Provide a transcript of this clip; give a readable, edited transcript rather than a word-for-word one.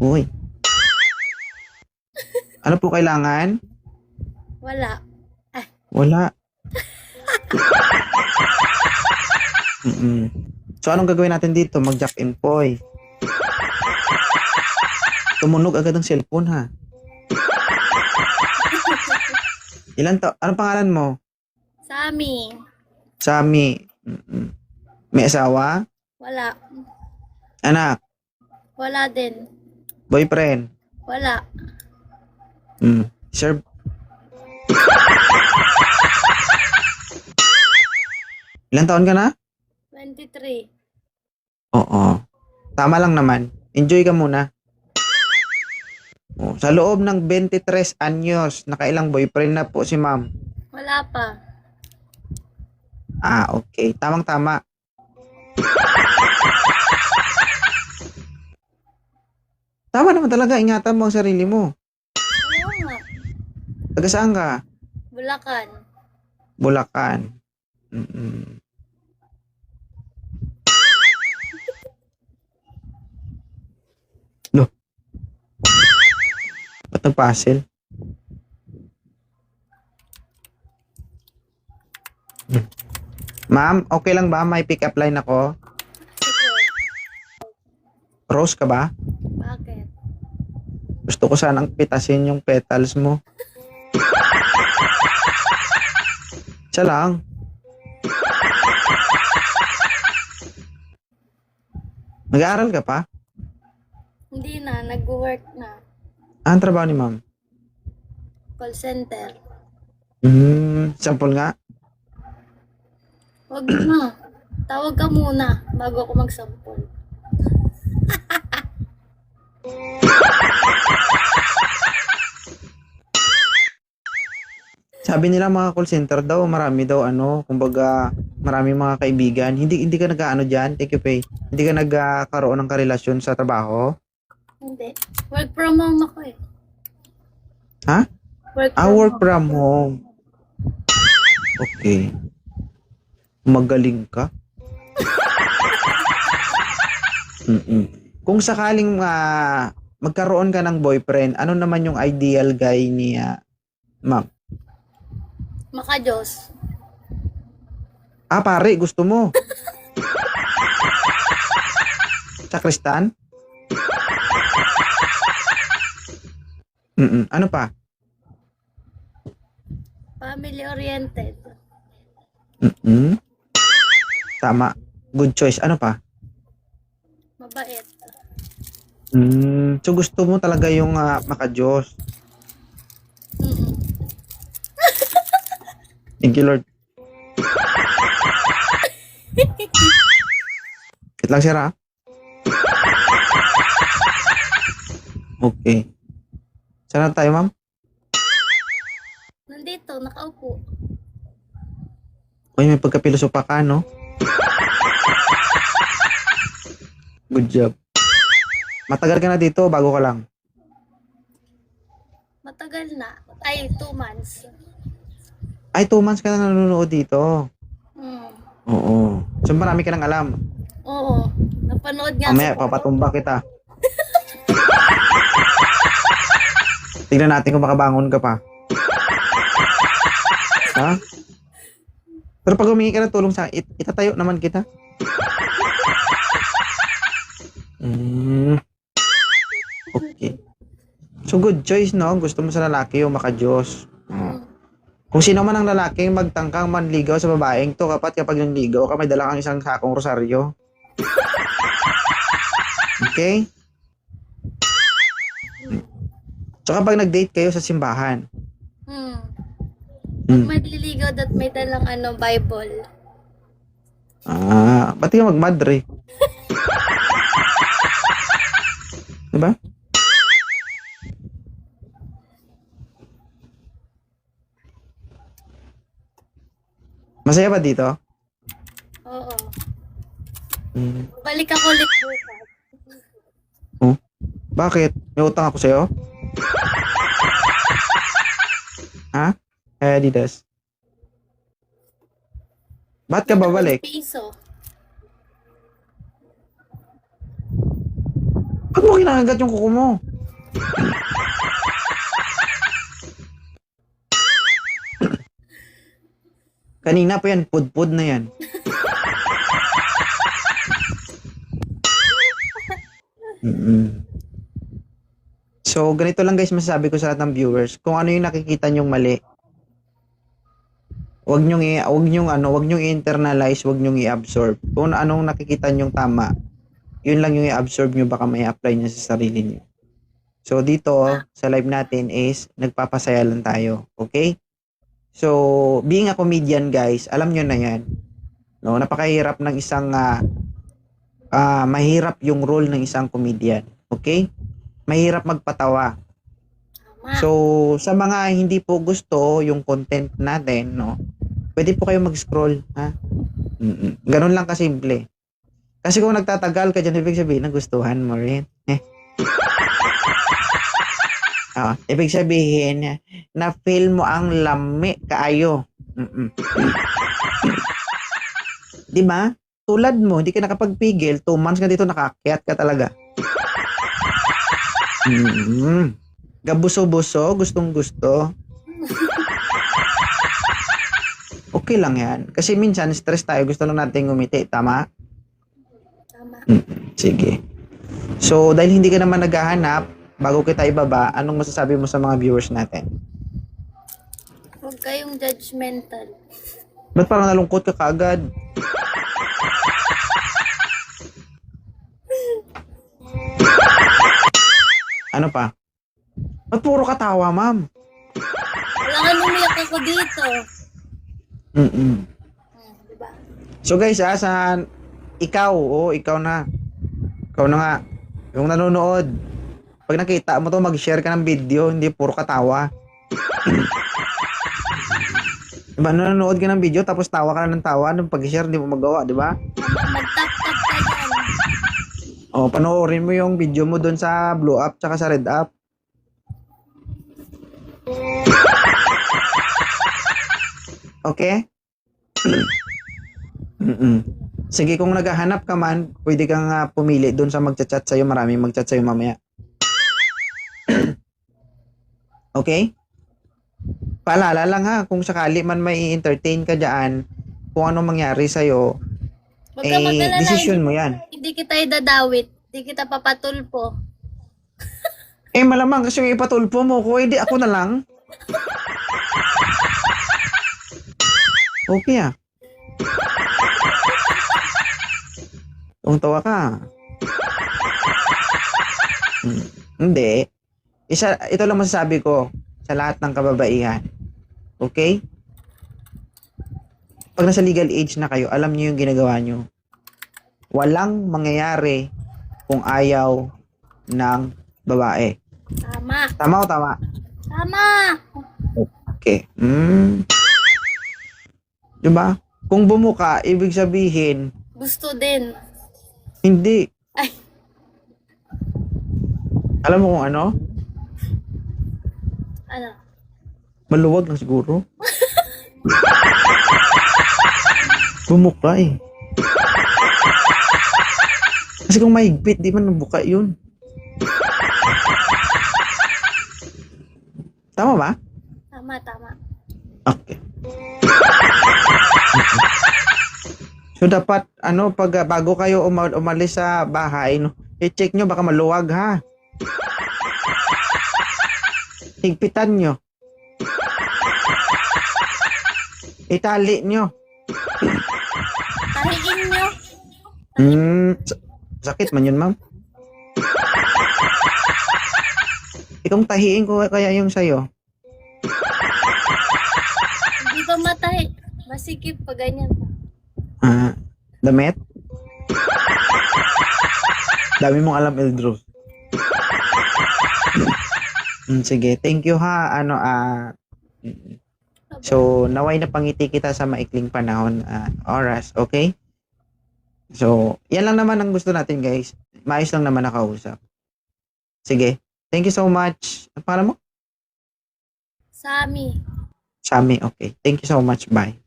Uy, ano po kailangan? Wala. Ah, Wala. Mm. So, anong gagawin natin dito? Mag-jack and poy. Tumunog agad ang cellphone, ha? Anong pangalan mo? Sami. Sami. May asawa? Wala. Anak? Wala din. Boyfriend? Wala. Sir, ilang taon ka na? 23. Oo. Tama lang naman. Enjoy ka muna. Oh, sa loob ng 23 anyos, nakailang boyfriend na po si ma'am? Wala pa. Ah, okay. Tamang-tama. Tama naman talaga. Ingatan mo ang sarili mo. Oo nga. Taga saan ka? Bulacan. Bulacan. Mm-mm. No. Ba't nag-puzzle? Ma'am, okay lang ba? May pick up line ako. Sige. Rose ka ba? Bakit? Gusto ko sanang pitasin yung petals mo. Siya lang. Nag-aaral ka pa? Hindi na. Nag-work na. Ang trabaho ni ma'am? Call center. Sample nga. Wag na. Tawag ka muna bago ako magsampol. Sabi nila mga call center daw, marami daw kumbaga maraming mga kaibigan. Hindi ka nag-aano diyan, thank you Pay. Hindi ka nagkaroon ng karelasyon sa trabaho? Hindi. Work from home ako eh. Ha? Work Work from home. from home. Okay. Magaling ka. Kung sakaling magkaroon ka ng boyfriend, ano naman yung ideal guy ni ma'am? Maka-Diyos. Pare, gusto mo? Sakristan? Ano pa? Family-oriented. Tama. Good choice. Ano pa? Mabait. So gusto mo talaga yung maka-Diyos. Mm-mm. Thank you, Lord. Wait lang, sir, ha? Okay. Saan na tayo, ma'am? Nandito, nakaupo. Uy, may pagkapilosopa ka, no? Good job. Matagal ka na dito, bago ka lang. Matagal na. Ay, 2 months. Ay, 2 months ka na nanonood dito. Mm. Oo. So, marami ka nang alam. Oo. Napanood nga Mamaya, sa papatumba kita. Tignan natin kung makabangon ka pa. Ha? Pero pag humingi ka ng tulong sa akin, itatayo naman kita. Okay. So, good choice, no? Gusto mo sa lalaki yung maka-Diyos. Kung sino man ang lalaking magtangkang manligaw sa babaeng to, kapag nanligaw ka, may dala kang isang sakong rosaryo. Okay? So, kapag nag-date kayo sa simbahan, Pag magliligaw at may dalang Bible. ba't ka magmadre? Diba? Masaya ba dito? Oo. Balik ako ulit bukas. Bakit? May utang ako sa'yo? Ha? Adidas. Ba't ka babalik? Piso. Ba't mo kinakagat yung kuko mo? Kanina pa yan, pudpud na yan. Mm-mm. So, ganito lang guys masasabi ko sa lahat ng viewers. Kung ano yung nakikita nyong mali, wag nyong i-internalize, wag nyong i-absorb. Kung anong nakikita nyong tama, yun lang yung i-absorb nyo, baka may apply nyo sa sarili nyo. So, dito, sa live natin is, nagpapasaya lang tayo. Okay? So, being a comedian guys, alam nyo na yan. No, napakahirap ng isang, mahirap yung role ng isang comedian. Okay? Mahirap magpatawa. Tama. So, sa mga hindi po gusto yung content natin, no, pwede po kayo mag-scroll, ha? Ganun lang kasimple. Kasi kung nagtatagal ka dyan, ibig sabihin, nagustuhan mo rin. Ibig sabihin, na-feel mo ang lami kaayo. Di ba? Tulad mo, hindi ka nakapagpigil, 2 months ka dito, nakakyat ka talaga. Gabuso-buso, gustong-gusto. Okay lang yan. Kasi minsan, stress tayo, gusto lang natin ngumiti. Tama? Tama. Sige. So, dahil hindi ka naman naghahanap, bago kita ibaba, anong masasabi mo sa mga viewers natin? Huwag kayong judgmental. Ba't parang nalungkot ka kaagad? Ano pa? Ba't puro katawa, ma'am? Wala ka umiyak ako dito. Diba? So guys, ikaw na. Ikaw na nga. Yung nanonood. Pag nakita mo to, mag-share ka ng video, hindi puro katawa. Diba, nanonood ka ng video, tapos tawa ka na ng tawa, nung pag-share, hindi mo magawa, diba? Mag-tap-tap ka dyan. Panoorin mo yung video mo doon sa Blue Up, tsaka sa Red Up. Okay? Sige, kung naghahanap ka man, pwede kang pumili doon sa magchat-chat sa'yo. Maraming magchat sa'yo mamaya. Okay? Paalala lang ha, kung sakali man may entertain ka dyan, kung anong mangyari sa'yo, Huwag ka mag-alala. decision mo yan. Hindi kita idadawit. Hindi kita papatulpo. Malamang kasi yung ipatulpo mo ko, hindi ako na lang. Okay tawa ka. Hindi. Ito lang masasabi ko sa lahat ng kababaihan. Okay? Pag nasa legal age na kayo, alam niyo yung ginagawa niyo. Walang mangyayari kung ayaw ng babae. Tama. Tama o tama? Tama. Okay. Diba? Kung bumuka, ibig sabihin, Gusto din. hindi. Ay. Alam mo kung ano? Ano? Maluwag lang siguro. Bumuka eh. Kasi kung mahigpit, di man nabuka yun. Tama ba? Tama. Okay. So dapat pag bago kayo umalis sa bahay, no, i-check nyo baka maluwag ha. Higpitan nyo. Itali nyo. Tahiin nyo. Sakit man yun, ma'am. Ikong tahiin ko kaya yung sayo. Hindi pa matahi. Masikip pa ganyan. Damit? Dami mong alam, Eldros. Sige, thank you ha. So, naway na pangiti kita sa maikling panahon oras, okay? So, yan lang naman ang gusto natin, guys. Maayos lang naman nakausap. Sige, thank you so much. Ang pangalan mo? Sami. Sami, okay. Thank you so much. Bye.